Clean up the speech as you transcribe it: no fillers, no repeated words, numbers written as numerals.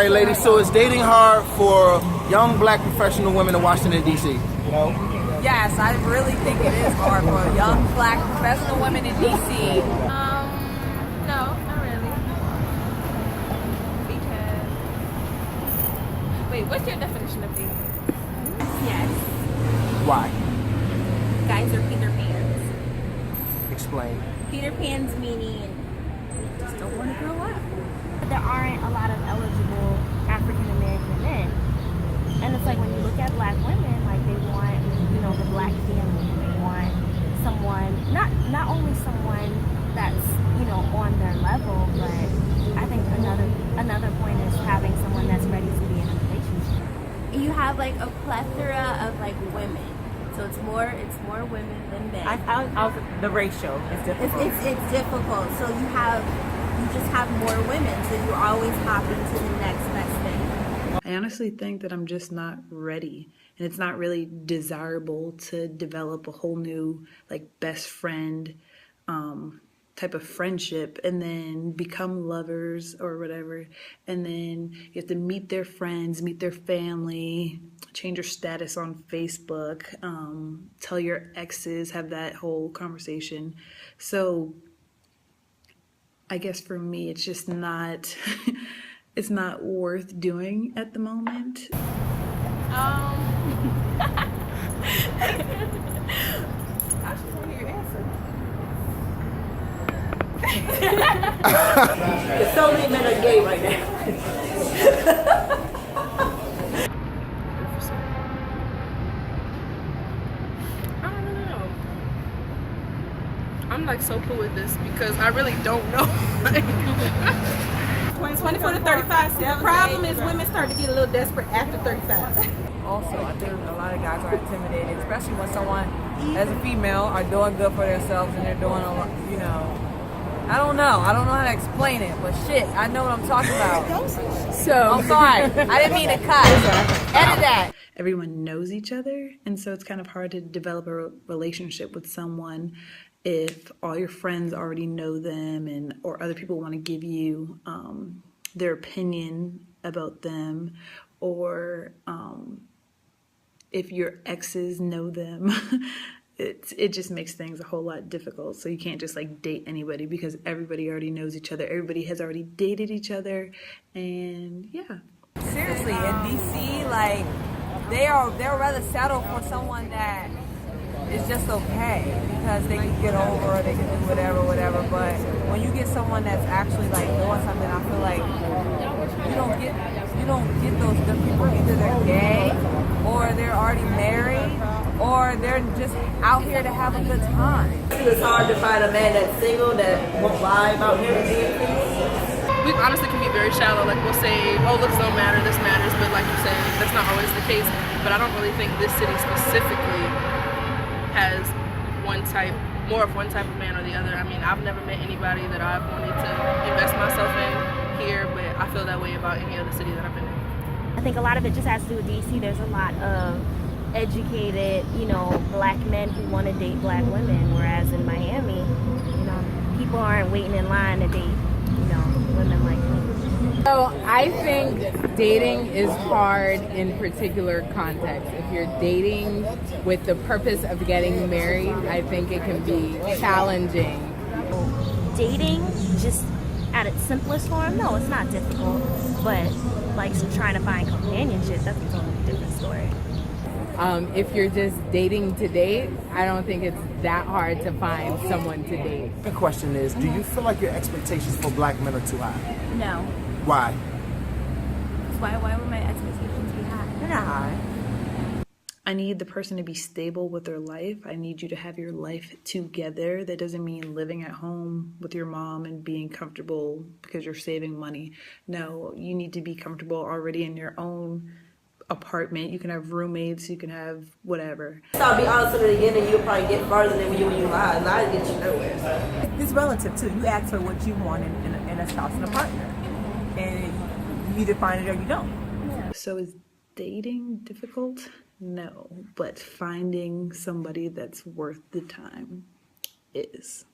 Hey ladies, so is dating hard for young black professional women in Washington D.C.? No? Yes, I really think it is hard for young black professional women in D.C. No, not really. Because, wait, what's your definition of dating? Yes. Why? Guys are Peter Pans. Explain. Peter Pans meaning just don't want to grow up. There aren't a lot of eligible African American men, and it's like when you look at black women, like they want, you know, the black family. They want someone, not only someone that's, you know, on their level, but I think another point is having someone that's ready to be in a relationship. You have like a plethora of like women, so it's more women than men. The ratio is difficult. It's difficult. So you just have more women, so you're always hopping to the next thing. I honestly think that I'm just not ready, and it's not really desirable to develop a whole new like best friend type of friendship and then become lovers or whatever, and then you have to meet their friends, meet their family, change your status on Facebook, tell your exes, have that whole conversation. So I guess for me, it's just not, it's not worth doing at the moment. I just want to hear your answer. There's so many men are gay right now. I don't really know. I'm like so cool with this because I really don't know. 24 to 35. See, the problem is women start to get a little desperate after 35. Also, I think a lot of guys are intimidated, especially when someone, as a female, are doing good for themselves and they're doing a lot, you know. I don't know how to explain it, but shit, I know what I'm talking about. So I'm sorry, I didn't mean to cuss. Edit that. Everyone knows each other, and so it's kind of hard to develop a relationship with someone if all your friends already know them, and or other people want to give you their opinion about them, or if your exes know them. It just makes things a whole lot difficult. So you can't just like date anybody because everybody already knows each other. Everybody has already dated each other, and yeah. Seriously, in DC, like they'll rather settle for someone that is just okay because they can get over or they can do whatever. But when you get someone that's actually like doing something, I feel like you don't get those good people. Either they're gay or they're already married, or they're just out here to have a good time. It's hard to find a man that's single that won't lie about him being single. We honestly can be very shallow. Like we'll say, oh, looks don't matter, this matters. But like you say, that's not always the case. But I don't really think this city specifically has more of one type of man or the other. I mean, I've never met anybody that I've wanted to invest myself in here, but I feel that way about any other city that I've been in. I think a lot of it just has to do with DC. There's a lot of educated, you know, black men who want to date black women, whereas in Miami, you know, people aren't waiting in line to date, you know, women like me. So I think dating is hard in particular contexts. If you're dating with the purpose of getting married, I think it can be challenging. Dating, just at its simplest form, no, it's not difficult, but like trying to find companionship, that's a totally different story. If you're just dating to date, I don't think it's that hard to find someone to date. The question is, do you feel like your expectations for black men are too high? No. Why? Why would my expectations be high? They're not high. I need the person to be stable with their life. I need you to have your life together. That doesn't mean living at home with your mom and being comfortable because you're saving money. No, you need to be comfortable already in your own apartment. You can have roommates, you can have whatever. So I'll be honest, in the beginning, you'll probably get farther than when you lie. Lies get you nowhere. It's relative too. You ask for what you want in a spouse and a partner, and you either find it or you don't. So is dating difficult? No, but finding somebody that's worth the time is.